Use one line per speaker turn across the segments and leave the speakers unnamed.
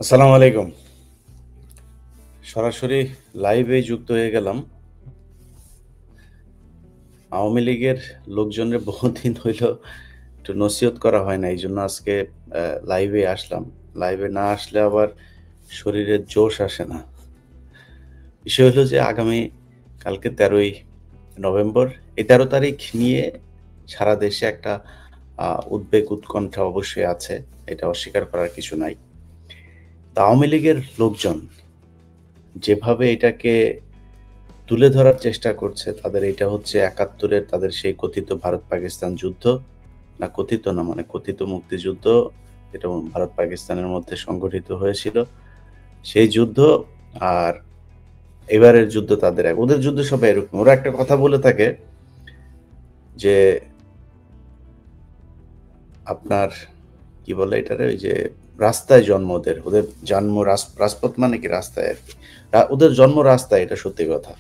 আসসালামু আলাইকুম। সরাসরি লাইভে যুক্ত হয়ে গেলাম। আওয়ামী লীগের লোকজনের বহুদিন হইল একটু নসিহত করা হয় না। এইজন্য আজকে লাইভে আসলাম। লাইভে না আসলে আবার শরীরে জোশ আসে না। বিষয় হলো যে আগামী কালকে ১৩ই নভেম্বর। এই ১৩ তারিখ নিয়ে সারা দেশে একটা উদ্বেগ উৎকণ্ঠা অবশ্যই আছে। এটা অস্বীকার করার কিছু নাই। তা আওয়ামী লীগের লোকজন যেভাবে এটাকে তুলে ধরার চেষ্টা করছে তাদের এটা হচ্ছে ৭১-এর তাদের সেই কথিত ভারত-পাকিস্তান যুদ্ধ, না কথিত না মানে কথিত মুক্তিযুদ্ধ, এটা ভারত-পাকিস্তানের মধ্যে সংগঠিত হয়েছিল। সেই যুদ্ধ আর এবারের যুদ্ধ তাদের এক। ওদের যুদ্ধ সব এরকম। ওরা একটা কথা বলে থাকে যে আপনার কি বলে এটারে ওই যে রাস্তায় জন্ম ওদের। ওদের জন্ম রাজপথ মানে কি রাস্তায় আরকি। ওদের জন্ম রাস্তায় এটা সত্যি কথা।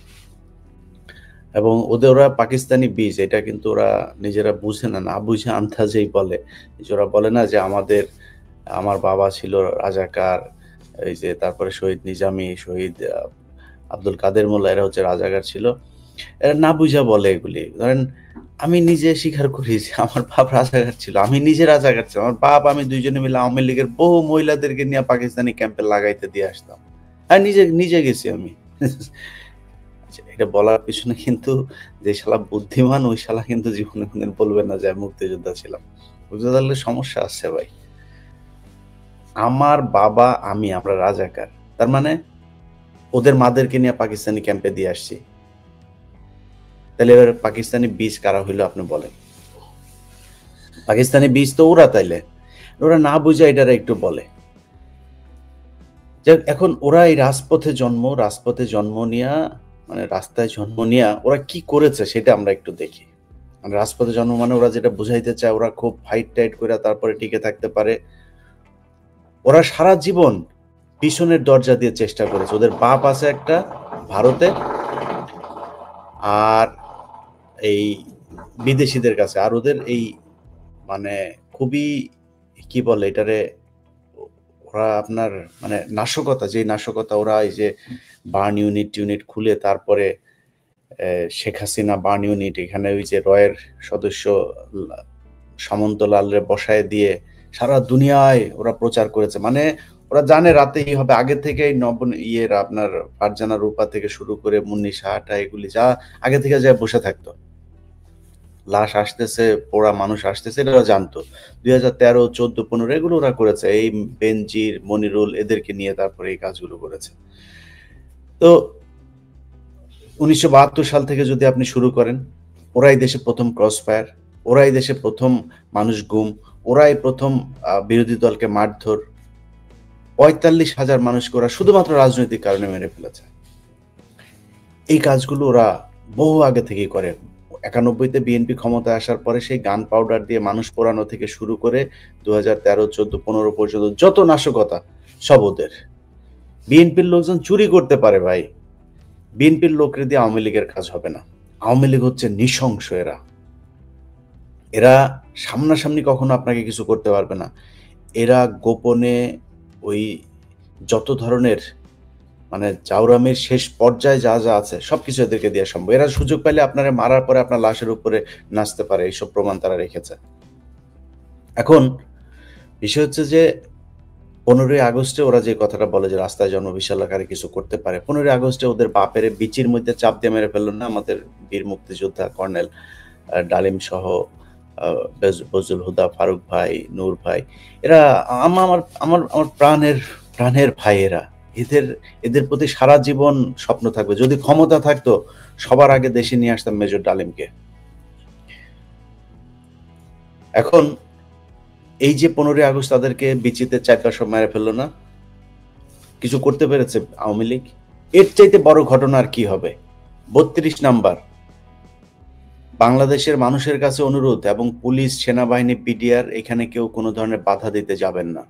এবং ওরা পাকিস্তানি বীজ এটা কিন্তু ওরা নিজেরা বুঝে না, না বুঝে আন্দাজেই বলে। যে ওরা বলে না যে আমার বাবা ছিল রাজাকার, এই যে তারপরে শহীদ নিজামী, শহীদ আব্দুল কাদের মোল্লা এরা হচ্ছে রাজাকার ছিল। এরা না বুঝা বলে এগুলি। ধরেন আমি নিজে স্বীকার করি যে আমার বাপ রাজাকার ছিল। আমি নিজে রাজাকার ছিলাম। আমার বাপ আমি ২ জনে মিলে আওয়ামী লীগের বহু মহিলাদেরকে নিয়ে পাকিস্তানি ক্যাম্পে লাগাইতে দিয়ে আসতাম। আর নিজে, নিজে গেছি আমি। আচ্ছা, এটা বলার পিছনে কিন্তু যে শালা বুদ্ধিমান ওই শালা কিন্তু জীবনে কোনদিন বলবে না যে আমি মুক্তিযোদ্ধা ছিলাম। বুঝতে পারলে সমস্যা আছে ভাই। আমার বাবা আমরা রাজাকার। তার মানে ওদের মাদেরকে নিয়ে পাকিস্তানি ক্যাম্পে দিয়ে আসছি। তাহলে এবার পাকিস্তানি বীজ কারা হইলো আপনি বলেন। পাকিস্তানি বীজ তো ওরা তাইলে। ওরা না বুঝে এটারা একটু বলে। যে এখন ওরা এই রাজপথে জন্ম নিয়া মানে রাস্তায় জন্ম নিয়া ওরা কি করেছে সেটা আমরা একটু দেখি। মানে রাজপথে জন্ম মানে ওরা যেটা বুঝাইতে চায় ওরা খুব ফাইট টাইট করে তারপরে টিকে থাকতে পারে। ওরা সারা জীবন পিছনের দরজা দিয়ে চেষ্টা করেছে। ওদের বাপ আছে একটা ভারতে, আর এই বিদেশীদের কাছে। আর ওদের এই মানে খুবই কি বলে এটারে ওরা আপনার মানে নাশকতা, যে নাশকতা ওরা এই যে বার্ন ইউনিট খুলে তারপরে শেখ হাসিনা বার্ন ইউনিট এখানে ওই যে রয়ের সদস্য সামন্তলালরে বসায় দিয়ে সারা দুনিয়ায় ওরা প্রচার করেছে। মানে ওরা জানে রাতেই হবে আগে থেকেই আপনার ফারজানা রূপা থেকে শুরু করে মুন্নি সাহাটা এগুলি যা আগে থেকে যা বসে থাকতো। লাশ আসতেছে, পোড়া মানুষ আসতেছে এটা ওরা জানতো। ২০১৩, ১৪, ১৫ এগুলো ওরা করেছে। এই বেনজির, মনিরুল এদেরকে নিয়ে তারপরে এই কাজগুলো করেছে। তো ১৯৭২ সাল থেকে যদি আপনি শুরু করেন, ওরাই দেশে ১ম ক্রস ফায়ার, ওরাই দেশে ১ম মানুষ গুম, ওরাই ১ম বিরোধী দলকে মারধর, ৪৫,০০০ মানুষকে ওরা শুধুমাত্র রাজনৈতিক কারণে মেরে ফেলেছে। এই কাজগুলো ওরা বহু আগে থেকেই করে। ৯১-তে বিএনপি ক্ষমতায় আসার পরে সেই গান পাউডার দিয়ে মানুষ পোড়ানো থেকে শুরু করে ২০১৩, ১৪, ১৫ পর্যন্ত যত নাশকতা সব ওদের। বিএনপির লোকজন চুরি করতে পারে ভাই। বিএনপির লোকরে দিয়ে আওয়ামী লীগের কাজ হবে না। আওয়ামী লীগ হচ্ছে নৃশংস এরা। এরা সামনাসামনি কখনো আপনাকে কিছু করতে পারবে না। এরা গোপনে ওই যত ধরনের মানে জাউরামির শেষ পর্যায়ে যা আছে সবকিছু এদেরকে দেয়া সম্ভব। এরা সুযোগ পাইলে আপনারে মারার পরে আপনার লাশের উপরে নাচতে পারে। এইসব প্রমাণ তারা রেখেছে। এখন বিষয় হচ্ছে যে ১৫ই আগস্টে ওরা যে কথাটা বলে যে রাস্তায় জন্ম বিশাল আকারে কিছু করতে পারে। ১৫ই আগস্টে ওদের বাপের বিচির মধ্যে চাপ দিয়ে মেরে ফেলল না আমাদের বীর মুক্তিযোদ্ধা কর্নেল ডালিম সহ বজলুল হুদা, ফারুক ভাই, নূর ভাই। এরা আমার আমার আমার প্রাণের ভাই এরা। এদের এদের প্রতি সারা জীবন স্বপ্ন থাকবে। যদি ক্ষমতা থাকতো সবার আগে দেশে নিয়ে আসতাম মেজর ডালিমকে। এখন এই যে ১৫ই আগস্ট তাদেরকে বিচিতে ৪-৫ মেরে ফেললো না? কিছু করতে পেরেছে আওয়ামী লীগ? এর চাইতে বড় ঘটনা আর কি হবে? ৩২ নাম্বার বাংলাদেশের মানুষের কাছে অনুরোধ এবং পুলিশ, সেনাবাহিনী, বিডিআর এখানে কেউ কোনো ধরনের বাধা দিতে যাবেন না।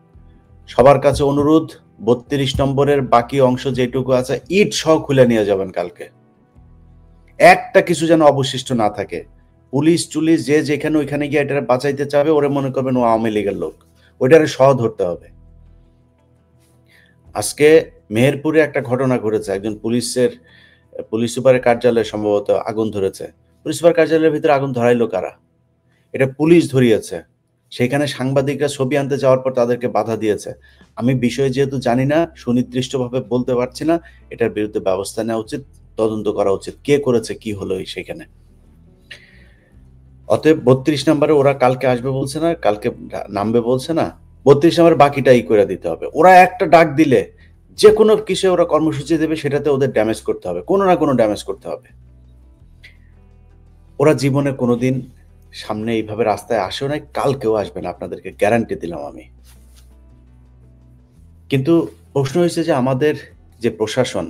সবার কাছে অনুরোধ ৩২ নম্বরের বাকি অংশ যেটুকু আছে ইট সহ খুলে নিয়ে যাবেন কালকে। একটা কিছু যেন অবশিষ্ট না থাকে। পুলিশ-টুলিশ যে যেখানে ওইখানে গিয়ে এটারে বাঁচাইতে চাবে ওরে মনে করবেন ও আওয়ামী লীগের লোক। ওইটারে সহ ধরতে হবে। আজকে মেহেরপুরে একটা ঘটনা ঘটেছে, একজন পুলিশ সুপারের কার্যালয়ে সম্ভবত আগুন ধরেছে। পুলিশ সুপার কার্যালয়ের ভিতরে আগুন ধরাইলো কারা? এটা পুলিশ ধরিয়েছে। সেখানে সাংবাদিকরা ছবি আনতে যাওয়ার পর তাদেরকে বাধা দিয়েছে। আমি বিষয় যেহেতু জানি না, সুনির্দিষ্টভাবে বলতে পারছি না, এটার বিরুদ্ধে ব্যবস্থা নেওয়া উচিত, তদন্ত করা উচিত, কে করেছে, কি হলো সেখানে। অতএব 32 নম্বরে ওরা কালকে আসবে বলছে না, কালকে নামবে বলছে না, 32 নম্বর বাকিটাই করে দিতে হবে। ওরা একটা ডাক দিলে যে কোনো কিছু ওরা কর্মসূচি দেবে, সেটাতে ওদের ড্যামেজ করতে হবে, কোনো না কোনো ড্যামেজ করতে হবে। ওরা জীবনে কোনোদিন সামনে এইভাবে রাস্তায় আসেও নাই, কালকেও আসবে না, আপনাদেরকে গ্যারান্টি দিলাম আমি। কিন্তু প্রশ্ন হয়েছে যে আমাদের যে প্রশাসন,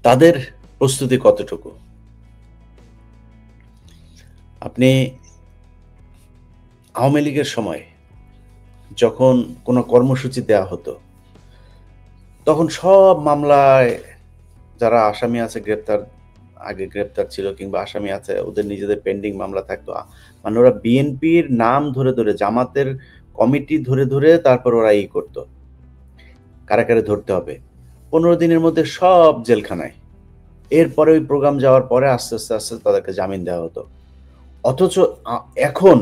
তাদের প্রস্তুতি কতটুকু? আপনি আওয়ামী লীগের সময় যখন কোনো কর্মসূচি দেওয়া হতো, তখন সব মামলায় যারা আসামি আছে, আগে গ্রেপ্তার ছিল কিংবা আসামি আছে, ওদের নিজেদের পেন্ডিং মামলা থাকতো, মানে ওরা বিএনপির নাম ধরে ধরে, জামাতের কমিটি ধরে ধরে তারপর ওরা করতো, কারাগারে ধরতে হবে। 15 দিনের মধ্যে সব জেলখানায়। এরপরে ওই প্রোগ্রাম যাওয়ার পরে আস্তে আস্তে আস্তে তাদেরকে জামিন দেওয়া হতো। অথচ এখন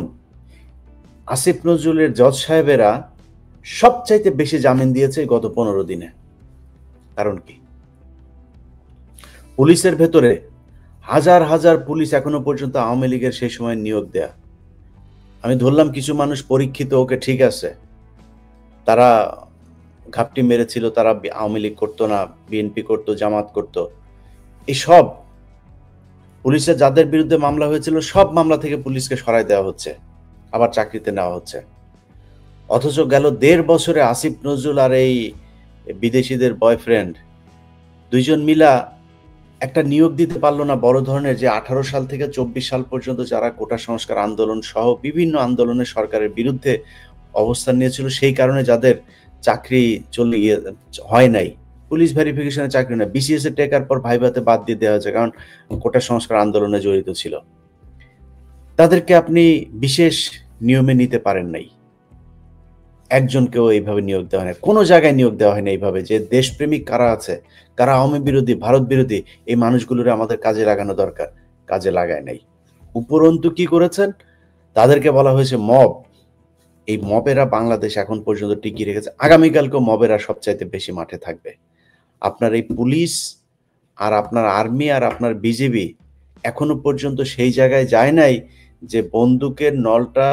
আসিফ নজরুলের জজ সাহেবেরা সবচাইতে বেশি জামিন দিয়েছে গত 15 দিনে। কারণ কি? পুলিশের ভেতরে হাজার হাজার পুলিশ এখনো পর্যন্ত আওয়ামী লীগের সেই সময় নিয়োগ দেয়া। আমি ধরলাম কিছু মানুষ পরীক্ষিত, ওকে ঠিক আছে, তারা ঘাপটি মেরেছিল, তারা আওয়ামী লীগ করতো না, বিএনপি করতো, জামাত করতো। এই সব পুলিশের যাদের বিরুদ্ধে মামলা হয়েছিল, সব মামলা থেকে পুলিশকে সরাই দেওয়া হচ্ছে, আবার চাকরিতে নেওয়া হচ্ছে। অথচ গেল 1.5 বছরে আসিফ নজরুল আর এই বিদেশিদের বয়ফ্রেন্ড দুইজন মিলা একটা নিয়োগ দিতে পারলো না বড় ধরনের, যে 18 সাল থেকে 24 সাল পর্যন্ত যারা কোটা সংস্কার আন্দোলন সহ বিভিন্ন আন্দোলনে সরকারের বিরুদ্ধে অবস্থান নিয়েছিল, সেই কারণে যাদের চাকরি চলে হয় নাই, পুলিশ ভেরিফিকেশনে চাকরি না, বিসিএস এর টেকার পর ভাইভাতে বাদ দিয়ে দেওয়া হয়েছে, কারণ কোটা সংস্কার আন্দোলনে জড়িত ছিল। তাদেরকে আপনি বিশেষ নিয়মে নিতে পারেন নাই। একজনকেও এইভাবে নিয়োগ দেওয়া হয় না, কোনো জায়গায় নিয়োগ দেওয়া হয় না এইভাবে, যে দেশপ্রেমিক কারা আছে, কারা আওয়ামী বিরোধী, ভারত বিরোধী, এই মানুষগুলোরে আমাদের কাজে লাগানো দরকার, কাজে লাগায় নাই। উপরন্তু কি করেছেন? তাদেরকে বলা হয়েছে মব। এই মবেরা বাংলাদেশ এখন পর্যন্ত টিকিয়ে রেখেছে, আগামীকালকেও মবেরা সবচাইতে বেশি মাঠে থাকবে। আপনার এই পুলিশ আর আপনার আর্মি আর আপনার বিজিবি এখনো পর্যন্ত সেই জায়গায় যায় নাই যে বন্দুকের নলটা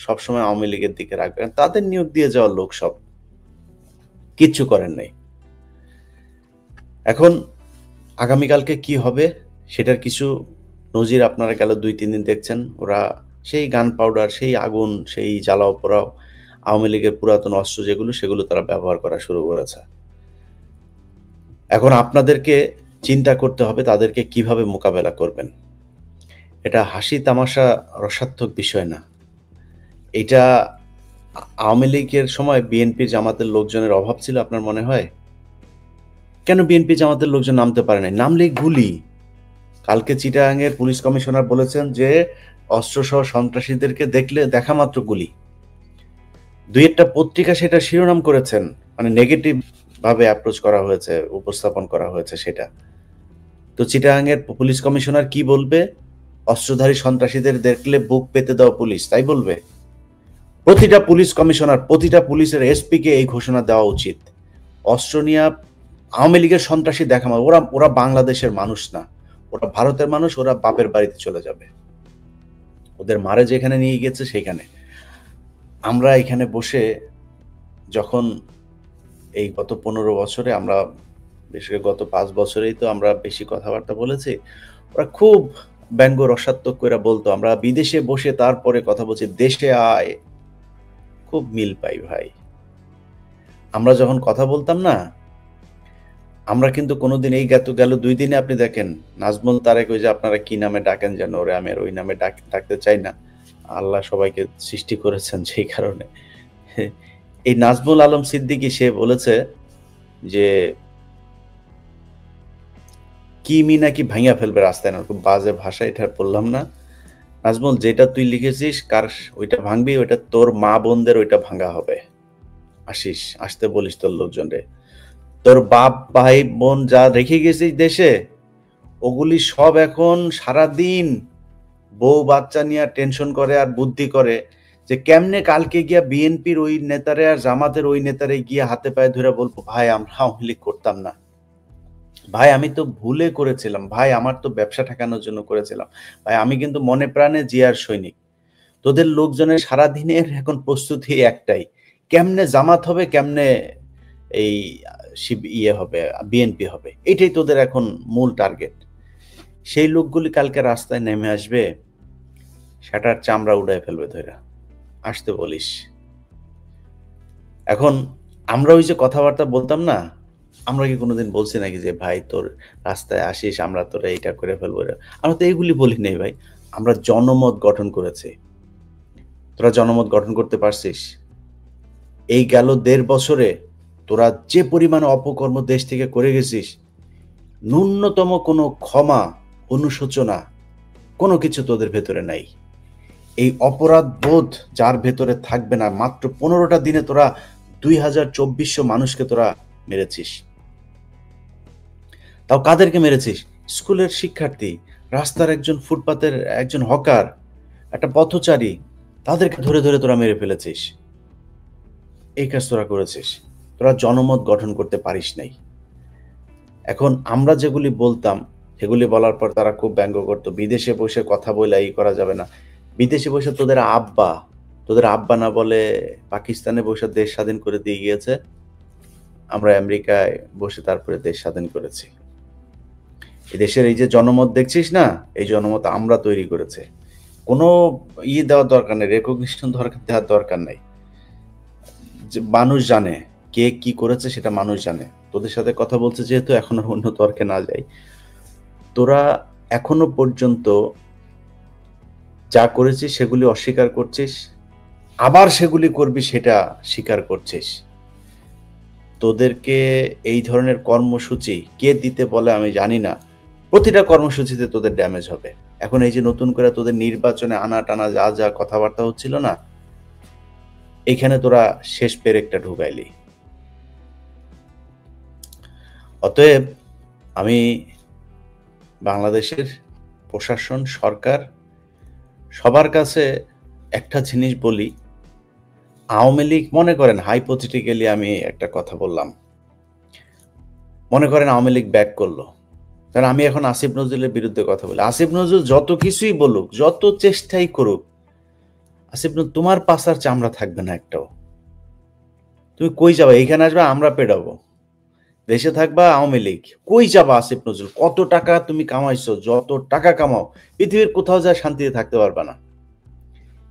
সবসময় আওয়ামী লীগের দিকে রাখবেন। তাদের নিয়োগ দিয়ে যাওয়ার লোক সব কিচ্ছু করেন নাই। এখন আগামীকালকে কি হবে সেটার কিছু নজির আপনারা গেল 2-3 দিন দেখছেন। ওরা সেই গান পাউডার, সেই আগুন, সেই জ্বালাও পোড়াও, আওয়ামী লীগের পুরাতন অস্ত্র যেগুলো, সেগুলো তারা ব্যবহার করা শুরু করেছে। এখন আপনাদেরকে চিন্তা করতে হবে তাদেরকে কিভাবে মোকাবেলা করবেন। এটা হাসি তামাশা রসাত্মক বিষয় না। এটা আওয়ামী লীগের সময় বিএনপি জামাতের লোকজনের অভাব ছিল আপনার মনে হয়? কেন বিএনপি জামাতের লোকজন নামতে পারে নাই? নামলেই গুলি। কালকে চিটাগাংয়ের পুলিশ কমিশনার বলেছেন যে অস্ত্রসহ সন্ত্রাসীদেরকে দেখা মাত্র গুলি। 2-1টা পত্রিকা সেটা শিরোনাম করেছেন, মানে নেগেটিভ ভাবে অ্যাপ্রোচ করা হয়েছে, উপস্থাপন করা হয়েছে সেটা। তো চিটাগাংয়ের পুলিশ কমিশনার কি বলবে? অস্ত্রধারী সন্ত্রাসীদের দেখলে বুক পেতে দাও পুলিশ, তাই বলবে? প্রতিটা পুলিশ কমিশনার, প্রতিটা পুলিশের এসপি কে এই ঘোষণা দেওয়া উচিত। অস্ত্র নিয়ে আওয়ামী লীগের সন্ত্রাসী দেখা, ওরা বাংলাদেশের মানুষ না, ওরা ভারতের মানুষ, ওরা বাপের বাড়িতে চলে যাবে। ওদের মারে যেখানে নিয়ে গেছে সেখানে। আমরা এখানে বসে যখন এই গত 15 বছরে আমরা, বিশেষ করে গত 5 বছরেই তো আমরা বেশি কথাবার্তা বলেছি, ওরা খুব ব্যঙ্গ রসাত্মক করে বলতো আমরা বিদেশে বসে তারপরে কথা বলছি, দেশে আয়। খুব মিল পাই ভাই। আমরা যখন কথা বলতাম না, আমরা কিন্তু কোনোদিন এই গেল 2 দিনে আপনি দেখেন নাজমুল তারেক, ওই যে আপনারা কি নামে ডাকেন যেন ওরে, আমি আর ওই নামে ডাকতে চাই না, আল্লাহ সবাইকে সৃষ্টি করেছেন সেই কারণে। এই নাজমুল আলম সিদ্দিকী সে বলেছে যে কি নাকি ভাঙিয়া ফেলবে রাস্তায়, না খুব বাজে ভাষা, এটা বললাম না। নাজমুল, যেটা তুই লিখেছিস কার ওইটা ভাঙবি, ওইটা তোর মা বোনদের ওইটা ভাঙা হবে। আসিস, আসতে বলিস তোর লোকজনরে। তোর বাপ ভাই বোন যা রেখে গেছিস দেশে, ওগুলি সব এখন সারাদিন বউ বাচ্চা নিয়ে টেনশন করে আর বুদ্ধি করে যে কেমনে কালকে গিয়া বিএনপির ওই নেতারে আর জামাতের ওই নেতারে গিয়ে হাতে পায়ে ধরে বলবো, ভাই আমরা আওয়ামী লীগ করতাম না, ভাই আমি তো ভুলে করেছিলাম, ভাই আমার তো ব্যবসা ঠেকানোর জন্য করেছিলাম, ভাই আমি কিন্তু মনে প্রাণে জিয়ার সৈনিক। তোদের লোকজনের সারাদিনের এখন প্রস্তুতি একটাই, কেমনে জামাত হবে, কেমনে এই ইয়ে হবে, বিএনপি হবে, এটাই তোদের এখন মূল টার্গেট। সেই লোকগুলি কালকে রাস্তায় নেমে আসবে, সেটার চামড়া উড়ায় ফেলবে ধরে, আসতে বলিস। এখন আমরা ওই যে কথাবার্তা বলতাম না, আমরা কি কোনোদিন বলছি নাকি যে ভাই তোর রাস্তায় আসিস আমরা তোরা এইটা করে ফেলবো? আমরা তো এইগুলি বলি নাই ভাই, আমরা জনমত গঠন করেছি। তোরা জনমত গঠন করতে পারছিস? এই গেল 1.5 বছরে তোরা যে পরিমাণে অপকর্ম দেশ থেকে করে গেছিস, ন্যূনতম কোনো ক্ষমা, অনুশোচনা কোনো কিছু তোদের ভেতরে নাই। এই অপরাধ বোধ যার ভেতরে থাকবে না, মাত্র 15টা দিনে তোরা 2200 মানুষকে তোরা মেরেছিস। তাও কাদেরকে মেরেছিস? স্কুলের শিক্ষার্থী, রাস্তার একজন, ফুটপাতের একজন হকার, একটা পথচারী, তাদেরকে ধরে ধরে তোরা মেরে ফেলেছিস। এই কাজ তোরা করেছিস। তোরা জনমত গঠন করতে পারিস নাই। এখন আমরা যেগুলি বলতাম সেগুলি বলার পর তারা খুব ব্যঙ্গ করতো, বিদেশে বসে কথা বলে এই করা যাবে না। বিদেশে বসে তোদের আব্বা না বলে পাকিস্তানে বসে দেশ স্বাধীন করে দিয়ে গিয়েছে, আমরা আমেরিকায় বসে তারপরে দেশ স্বাধীন করেছি। এই দেশের এই যে জনমত দেখছিস না, এই জনমত আমরা তৈরি করেছে। কোনো দেওয়ার দরকার নেই, রেকগনিশন দেওয়ার দরকার নেই। মানুষ জানে কে কি করেছে, সেটা মানুষ জানে। তোদের সাথে কথা বলছে যেহেতু, এখন আর অন্য তর্কে না যাই। তোরা এখনো পর্যন্ত যা করেছিস সেগুলি অস্বীকার করছিস, আবার সেগুলি করবি সেটা স্বীকার করছিস। তোদেরকে এই ধরনের কর্মসূচি কে দিতে বলে আমি জানি না, প্রতিটা কর্মসূচিতে তোদের ড্যামেজ হবে। এখন এই যে নতুন করে তোদের নির্বাচনে আনা টানা যা যা কথাবার্তা হচ্ছিল না, এইখানে তোরা শেষ পেরেকটা ঢুকাইলি। অতএব আমি বাংলাদেশের প্রশাসন, সরকার, সবার কাছে একটা জিনিস বলি, আওয়ামী লীগ, মনে করেন হাইপোথেটিক্যালি আমি একটা কথা বললাম, মনে করেন আওয়ামী লীগ ব্যাক করলো, কারণ আমি এখন আসিফ নজরুলের বিরুদ্ধে কথা বলি। আসিফ নজরুল যত কিছুই বলুক, যত চেষ্টাই করুক, আসিফ নজরুল তোমার পাশার চামড়া থাকবে না একটাও। তুমি কই যাবা? এইখানে আসবে আমরা পেডাবো, দেশে থাকবা আওয়ামী লীগ, কই যাবা? আসিফ নজরুল কত টাকা তুমি কামাইছো, যত টাকা কামাও, পৃথিবীর কোথাও যায় শান্তিতে থাকতে পারবা না।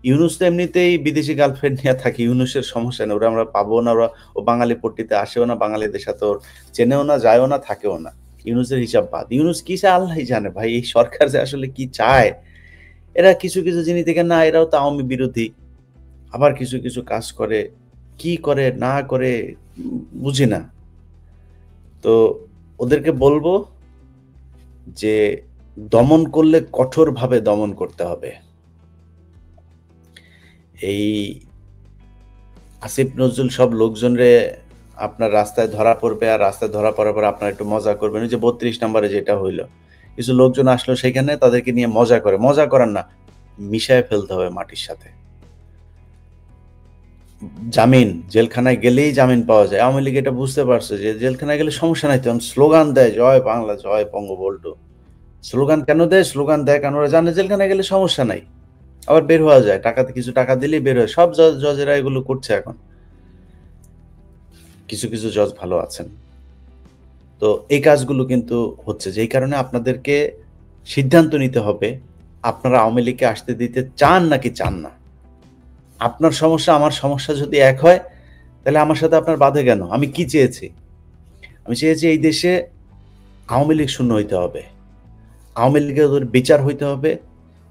ইউনুস তো এমনিতেই বিদেশি গার্লফ্রেন্ড নিয়ে থাকে, ইউনুসের সমস্যা নেই, ওরা আমরা পাবো না, ওরা ও বাঙালি পট্টিতে আসেও না, বাঙালিদের সাথে ওর চেনেও না, যায়ও না, থাকেও না। ইউনুসের হিসাব বাদ। ইউনুস কি চায় আল্লাহ জানে ভাই, এই সরকার যে আসলে কি চায়। এরা কিছু কিছু জিনিস থেকে না, এরাও তো আওয়ামী বিরোধী, আবার কিছু কিছু কাজ করে, কি করে না করে বুঝি না। তো ওদেরকে বলবো যে দমন করলে কঠোরভাবে দমন করতে হবে। এই আসিফ নজরুল সব লোকজনরে আপনার রাস্তায় ধরা পড়বে, আর রাস্তায় ধরা পড়ার পর আপনার একটু মজা করবেন। ওই যে 32 নম্বরে যেটা হইলো, কিছু লোকজন আসলো সেখানে, তাদেরকে নিয়ে মজা করে, মজা করার না, মিশায় ফেলতে হবে মাটির সাথে। জামিন, জেলখানায় গেলেই জামিন পাওয়া যায়। আওয়ামী লীগ এটা বুঝতে পারছে যে জেলখানায় গেলে সমস্যা নাই, তখন স্লোগান দেয় জয় বাংলা, জয় বঙ্গবন্ধু। স্লোগান কেন দেয়? স্লোগান দেয় কারণ ওরা জানে জেলখানায় গেলে সমস্যা নাই, আবার বের হওয়া যায়, টাকাতে কিছু টাকা দিলেই বের হয়। সব জজেরা এগুলো করছে এখন, কিছু কিছু জজ ভালো আছেন। তো এই কাজগুলো কিন্তু হচ্ছে, যেই কারণে আপনাদেরকে সিদ্ধান্ত নিতে হবে আপনারা আওয়ামী লীগকে আসতে দিতে চান নাকি চান না। আপনার সমস্যা আমার সমস্যা যদি এক হয়, তাহলে আমার সাথে আপনার বাধে কেন? আমি কি চেয়েছি? আমি চেয়েছি এই দেশে আওয়ামী লীগ শূন্য হইতে হবে, আওয়ামী লীগের বিচার হইতে হবে।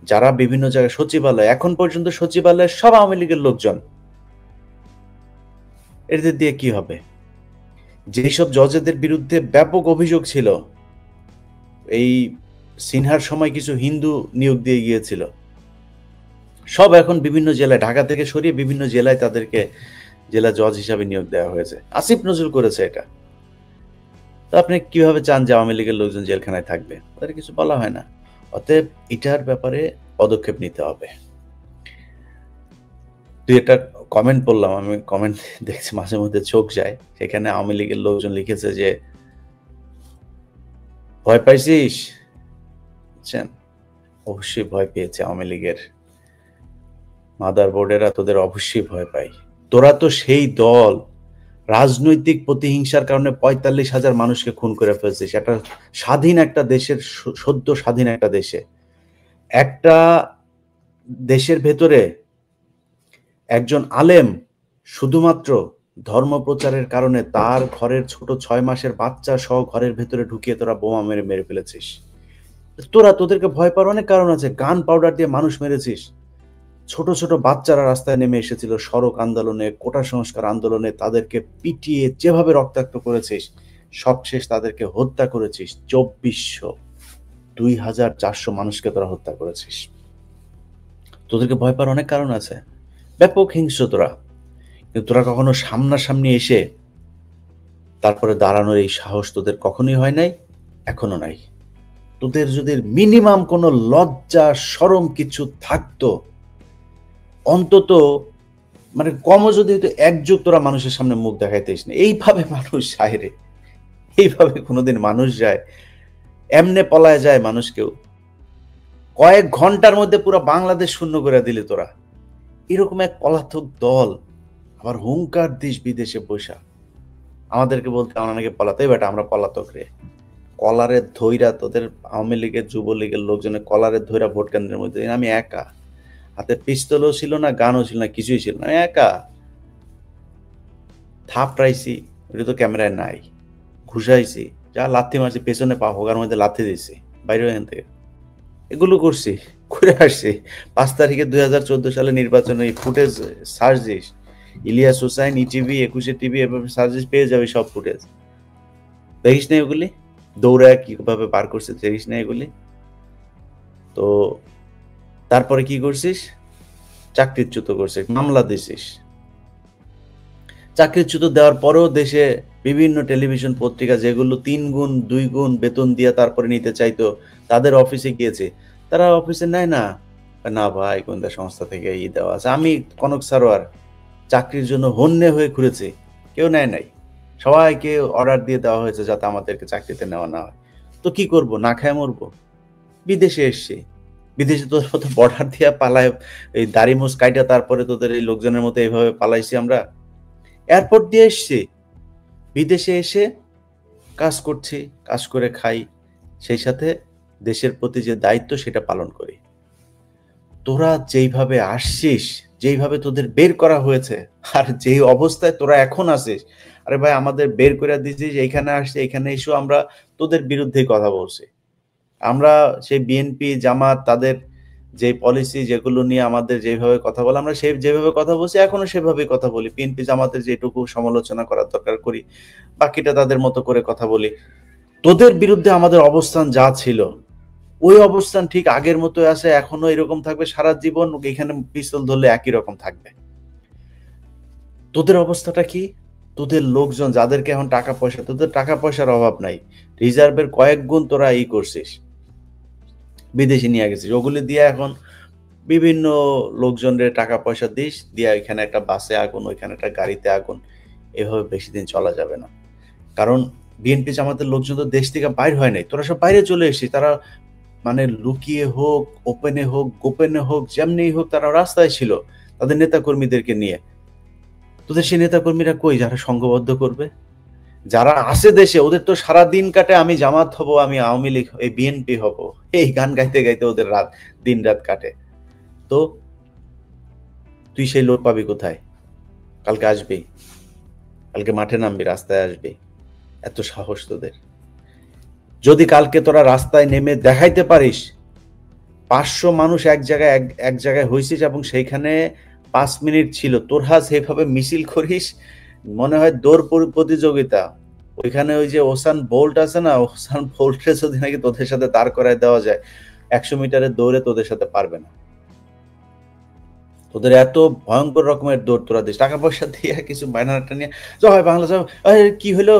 যারা বিভিন্ন জায়গায় সচিবালয়, এখন পর্যন্ত সচিবালয়ের সব আওয়ামী লীগের লোকজন, এদের দিয়ে কি হবে? যেসব জজেদের বিরুদ্ধে ব্যাপক অভিযোগ ছিল, এই সিনহার সময় কিছু হিন্দু নিয়োগ দিয়ে গিয়েছিল, সব এখন বিভিন্ন জেলায়, ঢাকা থেকে সরিয়ে বিভিন্ন জেলায় তাদেরকে জেলা জজ হিসাবে নিয়োগ দেওয়া হয়েছে। আসিফ নজরুল করেছে এটা। তো আপনি কিভাবে চান যে আওয়ামী লীগের লোকজন জেলখানায় থাকবে? তাদের কিছু বলা হয় না। অতএব এটার ব্যাপারে পদক্ষেপ নিতে হবে। দুই একটা কমেন্ট পড়লাম, আমি কমেন্ট দেখছি মাঝে মধ্যে চোখ যায়। সেখানে আওয়ামী লীগের লোকজন লিখেছে যে ভয় পাইছিস? বুঝছেন? অবশ্যই ভয় পেয়েছে আওয়ামী লীগের মাদার বোর্ডেরা, তোদের অবশ্যই ভয় পাই। তোরা তো সেই দল রাজনৈতিক প্রতিহিংসার কারণে ৪৫,০০০ মানুষকে খুন করে ফেলছিস একটা স্বাধীন একটা দেশের, সদ্য স্বাধীন একটা দেশে। একটা দেশের ভেতরে একজন আলেম শুধুমাত্র ধর্ম প্রচারের কারণে তার ঘরের ছোট ৬ মাসের বাচ্চা সহ ঘরের ভেতরে ঢুকিয়ে তোরা বোমা মেরে ফেলেছিস। তোদেরকে ভয় পাওয়ার অনেক কারণ আছে। গান পাউডার দিয়ে মানুষ মেরেছিস। ছোট ছোট বাচ্চারা রাস্তায় নেমে এসেছিল সড়ক আন্দোলনে, কোটা সংস্কার আন্দোলনে, তাদেরকে পিটিয়ে যেভাবে রক্তাক্ত করেছিস, সবশেষ তাদেরকে হত্যা করেছিস। ২৪০০ ২,৪০০ মানুষকে তোরা হত্যা করেছিস। তোদেরকে ভয় পাওয়ার অনেক কারণ আছে। ব্যাপক হিংস্র তোরা, কিন্তু তোরা কখনো সামনাসামনি এসে তারপরে দাঁড়ানোর এই সাহস তোদের কখনোই হয় নাই, এখনো নাই। তোদের যদি মিনিমাম কোনো লজ্জা শরম কিছু থাকতো, অন্তত মানে কমও যদি এক যুগ তোরা মানুষের সামনে মুখ দেখাইতিস না। এইভাবে মানুষ যায় রে, এইভাবে কোনোদিন মানুষ যায়? এমনে পলায় যায় মানুষ? কেউ কয়েক ঘন্টার মধ্যে পুরো বাংলাদেশ শূন্য করে দিলি তোরা। এরকম এক পলাতক দল আবার হুঙ্কার দিস বিদেশে বসা আমাদেরকে বলতে আমরা নাকি পলাতক। বেটা আমরা পলাতক রে। কলারের ধৈরা তোদের আওয়ামী লীগের যুবলীগের লোকজনের কলারের ধৈরা ভোট কেন্দ্রের মধ্যে আমি একা, হাতে পিস্তলও ছিল না, গানও ছিল না, কিছুই ছিল না, একা থাপড়াইছি। ওটা তো ক্যামেরায় নাই। ঘুষাইছি, যা লাথি মারছি, পেছনে পা হোগার মধ্যে লাথি দিছি, বাইরে এখান থেকে। এগুলো করছি, ঘুরে আসছি। ৫ তারিখে ২০১৪ সালে নির্বাচনে ফুটেজ সার্চ দিস, ইলিয়াস হোসাইন, ইটিভি, ২১ টিভি, এভাবে সার্চ দিস, পেয়ে যাবে সব ফুটেজ। দেখিস না এগুলি? দৌড়ায় কিভাবে পার করছে দেখিস না এগুলি? তো তারপরে কি করছিস? চাকরিচ্যুত করছিস, মামলা দিছিস। চাকরিচ্যুত দেওয়ার পরেও দেশে বিভিন্ন টেলিভিশন পত্রিকা যেগুলো ৩ গুণ ২ গুণ বেতন দিয়ে তারপরে নিতে চাইতো, তাদের অফিসে গিয়েছে, তারা অফিসে নেয় না। না ভাই, গোয়েন্দা সংস্থা থেকে দেওয়া আছে। আমি কনক সারোয়ার চাকরির জন্য হন্যে হয়ে ঘুরেছি, কেউ নেয় নাই। সবাইকে অর্ডার দিয়ে দেওয়া হয়েছে যাতে আমাদেরকে চাকরিতে নেওয়া না হয়। তো কি করব? না খায় মরবো। বিদেশে এসছি, বিদেশে তোদের মতো বর্ডার দিয়ে পালায়, এই দাড়ি মুছ কাইটা তারপরে তোদের এই লোকজনের মতো এইভাবে পালাইছি আমরা। এয়ারপোর্ট দিয়ে এসছি, বিদেশে এসে কাজ করছি, কাজ করে খাই, সেই সাথে দেশের প্রতি যে দায়িত্ব সেটা পালন করি। তোরা যেইভাবে আসছিস, যেইভাবে তোদের বের করা হয়েছে, আর যেই অবস্থায় তোরা এখন আছিস, আরে ভাই আমাদের বের করে দিছিস, এইখানে আসছে, এখানে এসেও আমরা তোদের বিরুদ্ধেই কথা বলছি। আমরা সেই বিএনপি জামাত তাদের যে পলিসি যেগুলো নিয়ে আমাদের যেভাবে কথা বলে, আমরা সেই যেভাবে কথা বলছি এখনো সেভাবেই কথা বলি। বিএনপি জামাতের যেটুকু সমালোচনা করার দরকার করি, বাকিটা তাদের মতো করে কথা বলি। তোদের বিরুদ্ধে আমাদের অবস্থান যা ছিল ওই অবস্থান ঠিক আগের মতো আছে, এখনো এরকম থাকবে সারা জীবন। এখানে পিস্তল ধরলে একই রকম থাকবে। তোদের অবস্থাটা কি? তোদের লোকজন যাদেরকে এখন টাকা পয়সা, তোদের টাকা পয়সার অভাব নাই, রিজার্ভের কয়েক গুণ তোরা করছিস, বিদেশে নিয়ে গেছিস। ওগুলি দিয়ে এখন বিভিন্ন লোকজনের টাকা পয়সা দিস, দিয়ে এখানে একটা বাসে আগুন, ওইখানে একটা গাড়িতে আগুন। এভাবে বেশি দিন চলা যাবে না। কারণ বিএনপি জামাতের লোকজন তো দেশ থেকে বাইর হয় নাই, তোরা সব বাইরে চলে এসেছিস। তারা মানে লুকিয়ে হোক, ওপেনে হোক, গোপনে হোক, যেমনি হোক তারা রাস্তায় ছিল তাদের নেতা কর্মীদেরকে নিয়ে। তোদের সেই নেতা কর্মীরা কই যারা সংঘবদ্ধ করবে? যারা আসে দেশে, ওদের তো সারা দিন কাটে আমি জামাত হব, আমি আওয়ামী লীগ, এই বিএনপি হব, এই গান গাইতে গাইতে ওদের দিন রাত কাটে। তো তুই সেই লোক পাবি কোথায়? কালকে আসবি, কালকে মাঠে নামবি, রাস্তায় আসবি, এত সাহস তোদের? যদি কালকে তোরা রাস্তায় নেমে দেখাইতে পারিস ৫০০ মানুষ এক জায়গায় হয়েছিস এবং সেইখানে ৫ মিনিট ছিল, তোরা সেইভাবে মিছিল করিস, মনে হয় দৌড় প্রতিযোগিতা। ওইখানে ওই যে ওসান বোল্ট আছে না, ওসান বোল্টে যদি নাকি তোদের সাথে দাঁড় করায় দেওয়া যায়, ১০০ মিটারের দৌড়ে তোদের সাথে পারবে না। তোদের এত ভয়ঙ্কর রকমের দৌড় তোরা দিস, টাকা পয়সা দিয়ে কিছু বায়নাটা নিয়ে জয় বাংলা জয়, কি হলো,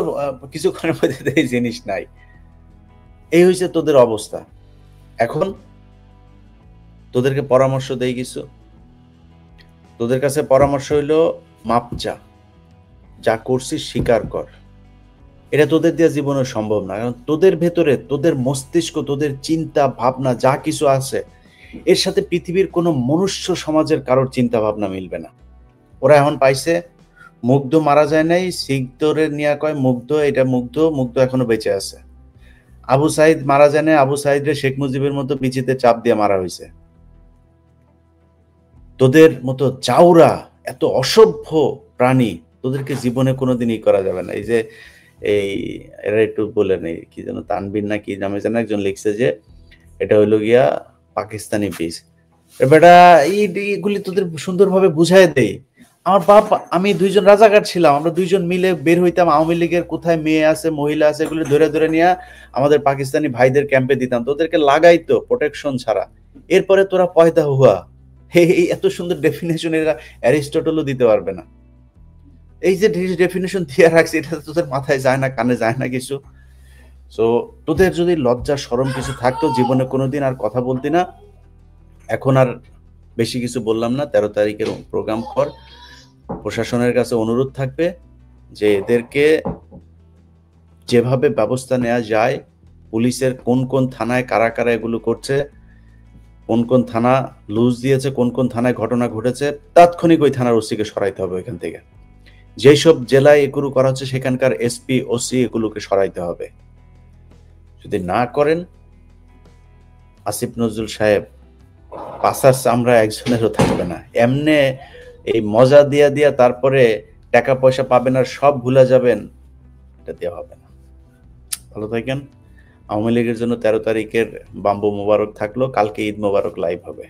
কিছুক্ষণের মধ্যে এই জিনিস নাই। এই হয়েছে তোদের অবস্থা। এখন তোদেরকে পরামর্শ দেই কিছু, তোদের কাছে পরামর্শ হইলো মাপ চা, যা করছিস স্বীকার কর। এটা তোদের দিয়ে জীবনে সম্ভব না, কারণ তোদের ভেতরে, তোদের মস্তিষ্ক, তোদের চিন্তা ভাবনা যা কিছু আছে, এর সাথে পৃথিবীর কোনো মনুষ্য সমাজের কারোর চিন্তা ভাবনা মিলবে না। ওরা এখন পাইছে মুগ্ধ মারা যায় নাই, শিখদরে নিয়ে কয় মুগ্ধ, এটা মুগ্ধ, মুগ্ধ এখনো বেঁচে আছে। আবু সাইদ মারা যায় না, আবু সাইদরে শেখ মুজিবের মতো বিচিতে চাপ দিয়ে মারা হয়েছে। তোদের মতো চাউরা, এত অসভ্য প্রাণী তোদেরকে জীবনে কোনোদিনই করা যাবে না। এই যে এই এরা একটু বলে নেই, কি যেন তানবির না কি নামে যেন একজন লিখছে যে এটা হইলো গিয়া পাকিস্তানি বীজ। বেটা এইগুলি তোদের সুন্দরভাবে বুঝাই দেই। আমার বাপ, আমি দুইজন রাজাকার ছিলাম, আমরা দুইজন মিলে বের হইতাম, আওয়ামী লীগের কোথায় মেয়ে আছে মহিলা আছে এগুলি ধরে ধরে নিয়ে আমাদের পাকিস্তানি ভাইদের ক্যাম্পে দিতাম, তোদেরকে লাগাইতো প্রোটেকশন ছাড়া। এরপরে তোরা পয়দা হুয়া, এই এত সুন্দর ডেফিনেশন এরা অ্যারিস্টটলও দিতে পারবে না। এই যে ডেফিনেশন দিয়ে রাখছে, এটা তোদের মাথায় যায় না, কানে যায় না কিছু। সো তোদের যদি লজ্জা শরম কিছু থাকতো, জীবনে কোনোদিন আর কথা বলতি না। এখন আর বেশি কিছু বললাম না, 13 তারিখের প্রোগ্রাম পর প্রশাসনের কাছে অনুরোধ থাকবে যে এদেরকে যেভাবে ব্যবস্থা নেওয়া যায়, পুলিশের কোন কোন থানায় কারা কারা এগুলো করছে, কোন কোন থানা লুজ দিয়েছে, কোন কোন থানায় ঘটনা ঘটেছে, তাৎক্ষণিক ওই থানার ওসিকে সরাইতে হবে ওইখান থেকে। যেসব জেলায় এগুলো করা হচ্ছে সেখানকার এসপি ওসি এগুলোকে সরাইতে হবে। যদি না করেন, আসিফ নজরুল সাহেব পাশার চামড়া একজনেরও থাকবে না। এমনে এই মজা দিয়া দিয়া তারপরে টাকা পয়সা পাবেন আর সব ভুলে যাবেন, এটা দেওয়া হবে না। ভালো থাকেন। আওয়ামী লীগের জন্য 13 তারিখের বাম্বু মোবারক থাকলো, কালকে ঈদ মোবারক লাইভ হবে।